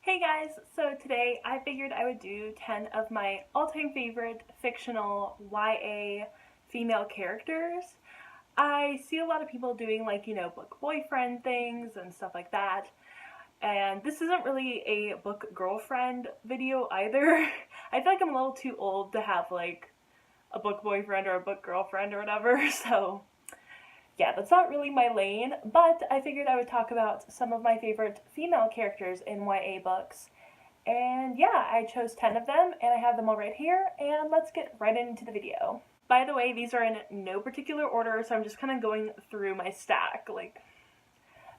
Hey guys, so today I figured I would do 10 of my all-time favorite fictional YA female characters. I see a lot of people doing book boyfriend things and stuff like that. And this isn't really a book girlfriend video either. I feel like I'm a little too old to have like a book boyfriend or a book girlfriend or whatever, so yeah, that's not really my lane, but I figured I would talk about some of my favorite female characters in YA books. And yeah, I chose 10 of them, and I have them all right here, and let's get right into the video. By the way, these are in no particular order, so I'm just kind of going through my stack. Like,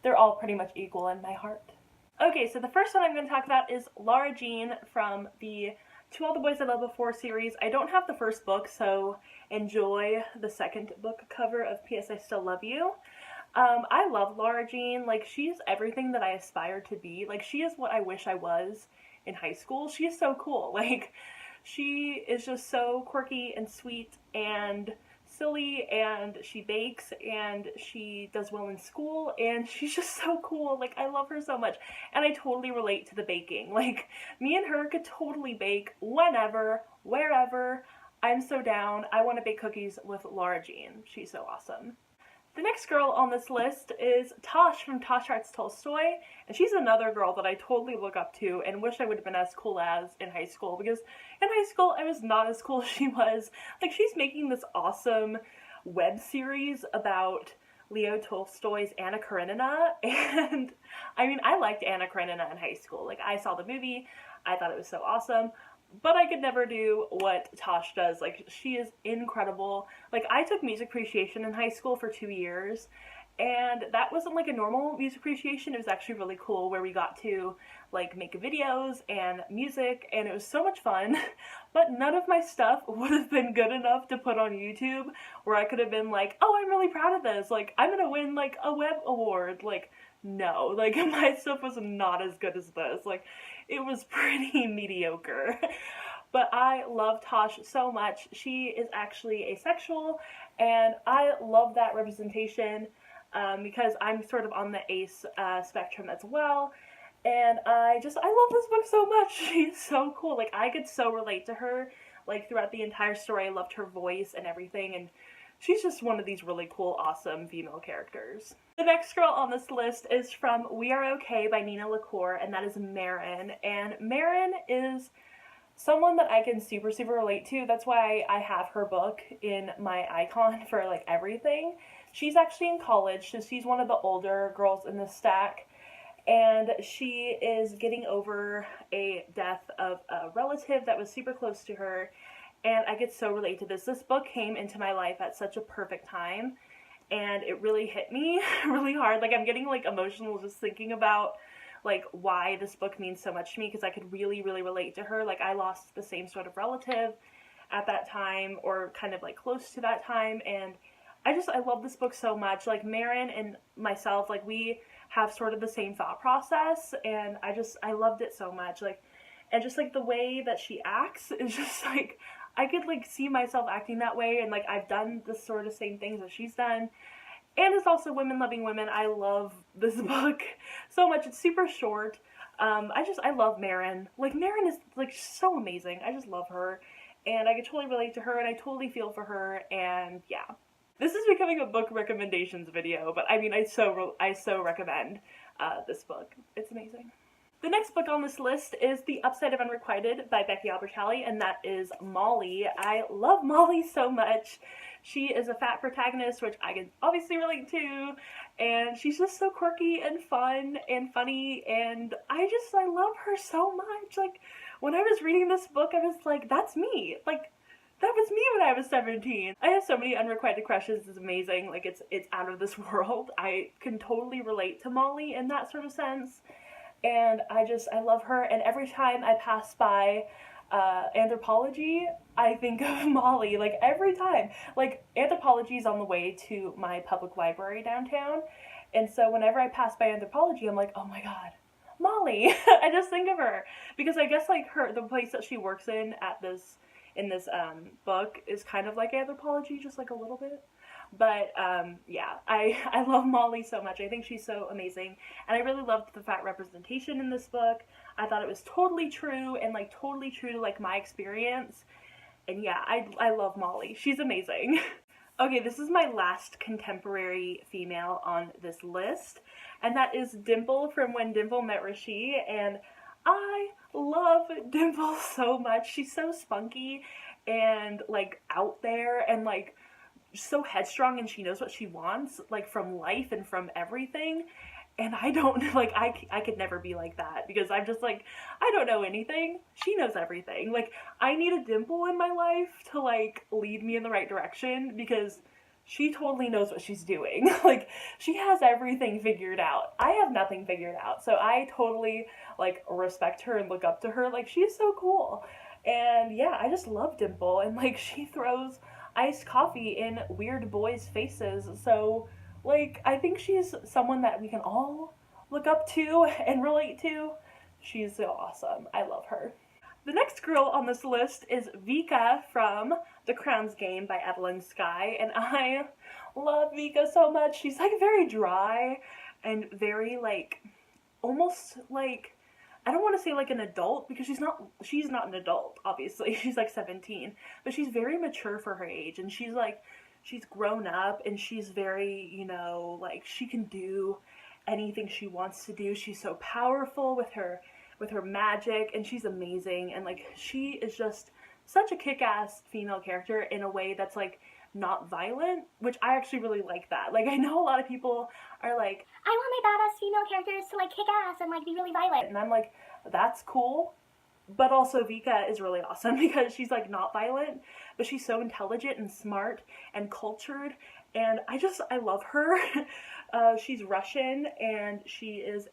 they're all pretty much equal in my heart. Okay, so the first one I'm going to talk about is Lara Jean from the To All the Boys I Loved Before series. I don't have the first book, so enjoy the second book cover of P.S. I Still Love You. I love Lara Jean. Like, she's everything that I aspire to be. Like, she is what I wish I was in high school. She is so cool. Like, she is just so quirky and sweet and silly, and she bakes, and she does well in school, and she's just so cool. Like, I love her so much, and I totally relate to the baking. Like, me and her could totally bake whenever, wherever. I'm so down. I want to bake cookies with Lara Jean. She's so awesome. The next girl on this list is Tosh from Tosh Hearts Tolstoy, and she's another girl that I totally look up to and wish I would have been as cool as in high school, because in high school I was not as cool as she was. Like, she's making this awesome web series about Leo Tolstoy's Anna Karenina, and I mean, I liked Anna Karenina in high school. Like, I saw the movie, I thought it was so awesome, but I could never do what Tosh does. Like, she is incredible. Like, I took music appreciation in high school for 2 years, and that wasn't like a normal music appreciation. It was actually really cool, where we got to like make videos and music, and it was so much fun. But none of my stuff would have been good enough to put on YouTube, where I could have been like, oh, I'm really proud of this, like, I'm gonna win like a web award. Like, no, like, my stuff was not as good as this. Like, it was pretty mediocre. But I love Tosh so much. She is actually asexual, and I love that representation because I'm sort of on the ace spectrum as well. And I love this book so much. She's so cool. Like, I could so relate to her, like, throughout the entire story. I loved her voice and everything, and she's just one of these really cool, awesome female characters. The next girl on this list is from We Are Okay by Nina LaCour, and that is Marin. And Marin is someone that I can super relate to. That's why I have her book in my icon for like everything. She's actually in college, so she's one of the older girls in the stack, and she is getting over a death of a relative that was super close to her, and I get so relate to this. This book came into my life at such a perfect time, and it really hit me really hard. Like, I'm getting like emotional just thinking about like why this book means so much to me, because I could really relate to her. Like, I lost the same sort of relative at that time, or kind of like close to that time, and I love this book so much. Like, Marin and myself, like, we have sort of the same thought process, and I loved it so much. Like, and just like the way that she acts is just like, I could like see myself acting that way, and like I've done the sort of same things that she's done. And it's also women loving women. I love this book so much. It's super short. I love Marin. Like, Marin is like so amazing. I just love her, and I can totally relate to her, and I totally feel for her. And yeah, this is becoming a book recommendations video, but I mean, I so recommend this book. It's amazing. The next book on this list is The Upside of Unrequited by Becky Albertalli, and that is Molly. I love Molly so much. She is a fat protagonist, which I can obviously relate to, and she's just so quirky and fun and funny, and I love her so much. Like, when I was reading this book, I was like, that's me. Like, that was me when I was 17. I have so many unrequited crushes. It's amazing. Like, it's out of this world. I can totally relate to Molly in that sort of sense. And I love her, and every time I pass by Anthropology, I think of Molly. Like, every time. Like, Anthropology is on the way to my public library downtown, and so whenever I pass by Anthropology, I'm like, oh my god, Molly. I just think of her, because I guess like the place that she works in this book is kind of like Anthropology, just like a little bit. But yeah, I love Molly so much. I think she's so amazing, and I really loved the fat representation in this book. I thought it was totally true and like totally true to like my experience. And yeah, I love Molly. She's amazing. Okay, this is my last contemporary female on this list, and that is Dimple from When Dimple Met Rishi, and I love Dimple so much. She's so spunky and like out there and like so headstrong, and she knows what she wants like from life and from everything. And I don't like I could never be like that because I'm just like I don't know anything. She knows everything. Like I need a Dimple in my life to like lead me in the right direction because she totally knows what she's doing. Like she has everything figured out. I have nothing figured out. So I totally like respect her and look up to her. Like she's so cool. And yeah, I just love Dimple, and like she throws iced coffee in weird boys' faces. So like, I think she's someone that we can all look up to and relate to. She's so awesome. I love her. The next girl on this list is Vika from The Crown's Game by Edelen Sky, and I love Vika so much. She's like very dry and very like, almost like, I don't want to say like an adult because she's not an adult, obviously. She's like 17, but she's very mature for her age, and she's grown up, and she's very, you know, like she can do anything she wants to do. She's so powerful with her magic, and she's amazing, and like she is just such a kick-ass female character in a way that's like not violent, which I actually really like that. Like I know a lot of people are like, I want my badass female characters to like kick ass and like be really violent. and I'm like, that's cool. But also Vika is really awesome because she's like not violent, but she's so intelligent and smart and cultured, and I love her. She's Russian, and she is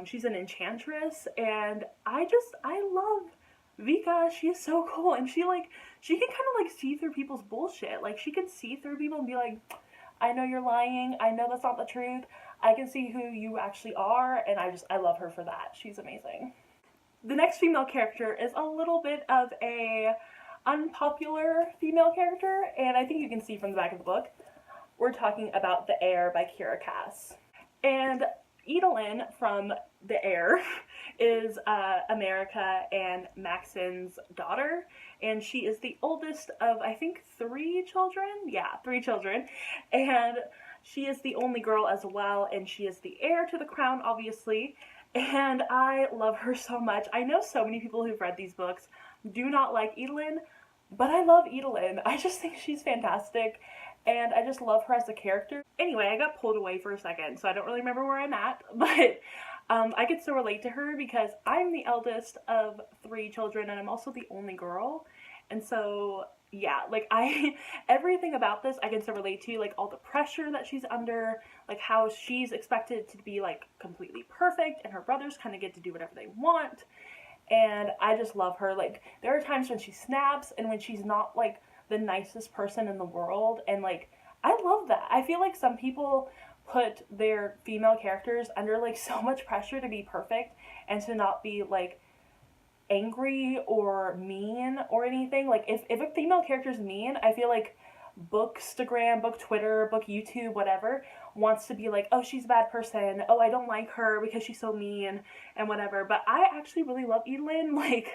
she's an enchantress, and I love Vika. She is so cool, and she can kind of like see through people's bullshit. Like she can see through people and be like, I know you're lying. I know that's not the truth. I can see who you actually are, and I love her for that. She's amazing. The next female character is a little bit of a unpopular female character, and I think you can see from the back of the book. We're talking about The Heir by Kira Cass. And Edelen from The Heir is America and Maxon's daughter, and she is the oldest of, I think, 3 children? Yeah, 3 children. And she is the only girl as well, and she is the heir to the crown, obviously. And I love her so much. I know so many people who've read these books do not like Edelen, but I love Edelen. I just think she's fantastic, and I just love her as a character. Anyway, I got pulled away for a second, so I don't really remember where I'm at, but I could still relate to her because I'm the eldest of 3 children, and I'm also the only girl, and so yeah, like everything about this I can still relate to, like all the pressure that she's under, like how she's expected to be like completely perfect, and her brothers kind of get to do whatever they want, and I just love her. Like there are times when she snaps and when she's not like the nicest person in the world, and like I love that. I feel like some people put their female characters under like so much pressure to be perfect and to not be like angry or mean or anything. Like if a female character is mean, I feel like Bookstagram, Book Twitter, Book YouTube, whatever, wants to be like, oh, she's a bad person, oh, I don't like her because she's so mean and whatever. But I actually really love Edelen. Like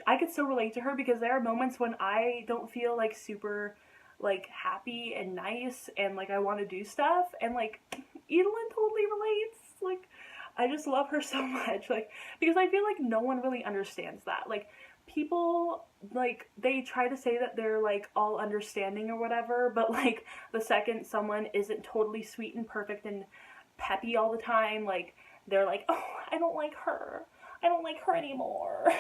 I could still relate to her because there are moments when I don't feel like super like happy and nice and like I want to do stuff, and like Edelen totally relates. Like I just love her so much, like because I feel like no one really understands that. Like people, like they try to say that they're like all understanding or whatever, but like the second someone isn't totally sweet and perfect and peppy all the time, like they're like, oh, I don't like her anymore.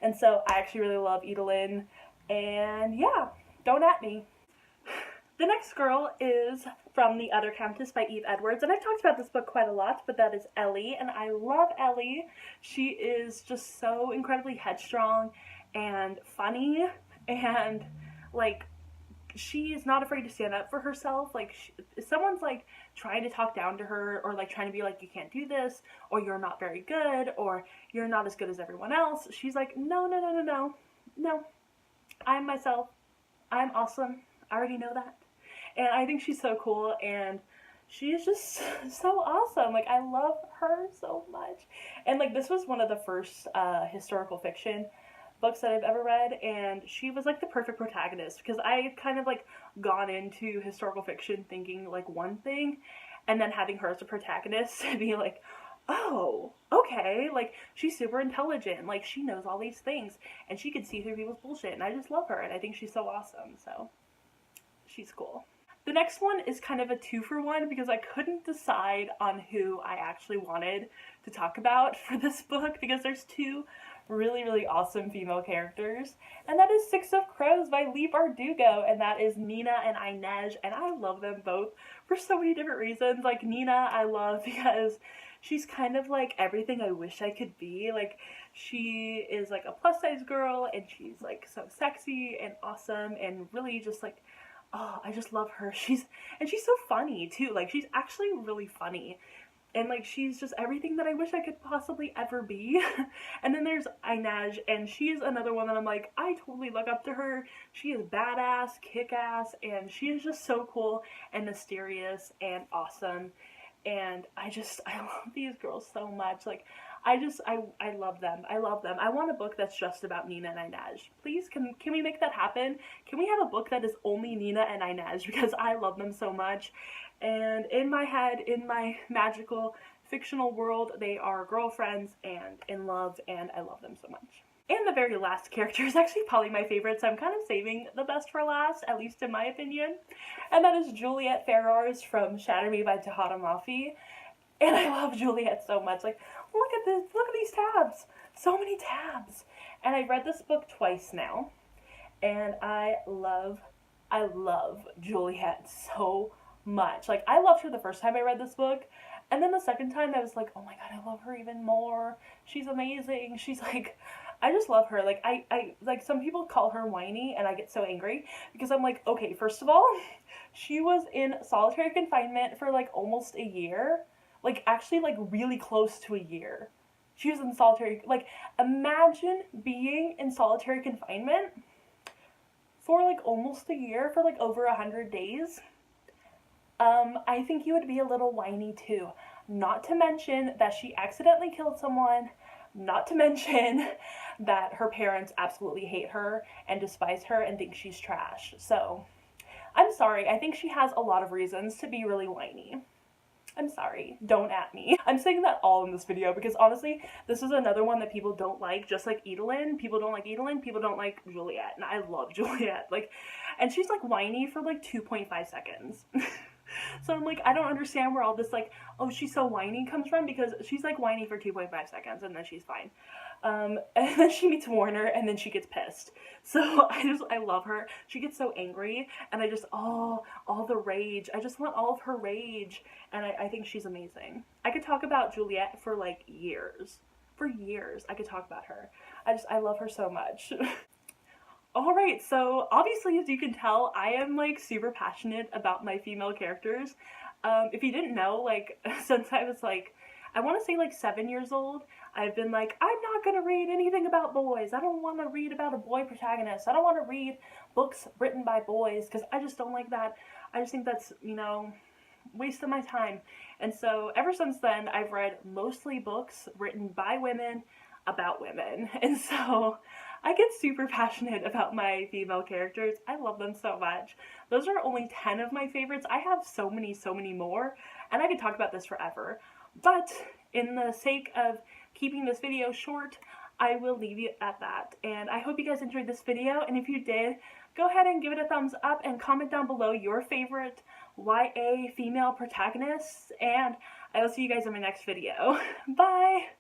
And so I actually really love Edelen, and yeah, don't at me. The next girl is from The Other Countess by Eve Edwards, and I've talked about this book quite a lot, but that is Ellie, and I love Ellie. She is just so incredibly headstrong and funny, and like she is not afraid to stand up for herself. Like if someone's like trying to talk down to her, or like trying to be like, you can't do this, or you're not very good, or you're not as good as everyone else, she's like, no, I'm myself, I'm awesome, I already know that. And I think she's so cool, and she's just so awesome. Like, I love her so much. And like, this was one of the first historical fiction books that I've ever read, and she was like the perfect protagonist, because I had kind of like gone into historical fiction thinking like one thing, and then having her as a protagonist to be like, oh, okay, like she's super intelligent, like she knows all these things, and she can see through people's bullshit, and I just love her, and I think she's so awesome, so she's cool. The next one is kind of a 2-for-1 because I couldn't decide on who I actually wanted to talk about for this book, because there's two really, really awesome female characters, and that is Six of Crows by Leigh Bardugo, and that is Nina and Inez, and I love them both for so many different reasons. Like, Nina I love because she's kind of like everything I wish I could be. Like, she is like a plus size girl, and she's like so sexy and awesome, and really just like, oh, I just love her. She's so funny too. Like, she's actually really funny. And like, she's just everything that I wish I could possibly ever be. And then there's Inez, and she's another one that I'm like, I totally look up to her. She is badass, kick-ass, and she is just so cool and mysterious and awesome. And I love these girls so much. Like, I love them. I love them. I want a book that's just about Nina and Inez. Please, can we make that happen? Can we have a book that is only Nina and Inez? Because I love them so much. And in my head, in my magical fictional world, they are girlfriends and in love, and I love them so much. And the very last character is actually probably my favorite, so I'm kind of saving the best for last, at least in my opinion. And that is Juliet Ferrars from Shatter Me by Tahara Mafi. And I love Juliet so much. Like, look at this, look at these tabs. So many tabs. And I've read this book twice now. And I love Juliet so much. Like, I loved her the first time I read this book. And then the second time I was like, oh my god, I love her even more. She's amazing. She's like, I just love her. Like, I like, some people call her whiny, and I get so angry because I'm like, okay, first of all, she was in solitary confinement for like almost a year. Like, actually, like, really close to a year. She was in solitary, like, imagine being in solitary confinement for like almost a year, for like over 100 days. I think you would be a little whiny too. Not to mention that she accidentally killed someone. Not to mention that her parents absolutely hate her and despise her and think she's trash. So, I'm sorry. I think she has a lot of reasons to be really whiny. I'm sorry. Don't at me. I'm saying that all in this video because honestly, this is another one that people don't like, just like Edelen. People don't like Edelen. People don't like Juliet. And I love Juliet. Like, and she's like whiny for like 2.5 seconds. So I'm like, I don't understand where all this like, oh, she's so whiny comes from, because she's like whiny for 2.5 seconds and then she's fine. And then she meets Warner and then she gets pissed. So I love her. She gets so angry, and I just, all the rage. I just want all of her rage, and I think she's amazing. I could talk about Juliet for like years. For years, I could talk about her. I love her so much. Alright, so obviously, as you can tell, I am like super passionate about my female characters. If you didn't know, like, since I was like, I want to say like 7 years old, I've been like, I'm not going to read anything about boys. I don't want to read about a boy protagonist. I don't want to read books written by boys, because I just don't like that. I just think that's, you know, waste of my time. And so ever since then, I've read mostly books written by women about women. And so I get super passionate about my female characters. I love them so much. Those are only 10 of my favorites. I have so many more, and I could talk about this forever. But in the sake of keeping this video short, I will leave you at that. And I hope you guys enjoyed this video, and if you did, go ahead and give it a thumbs up and comment down below your favorite YA female protagonists, and I will see you guys in my next video. Bye!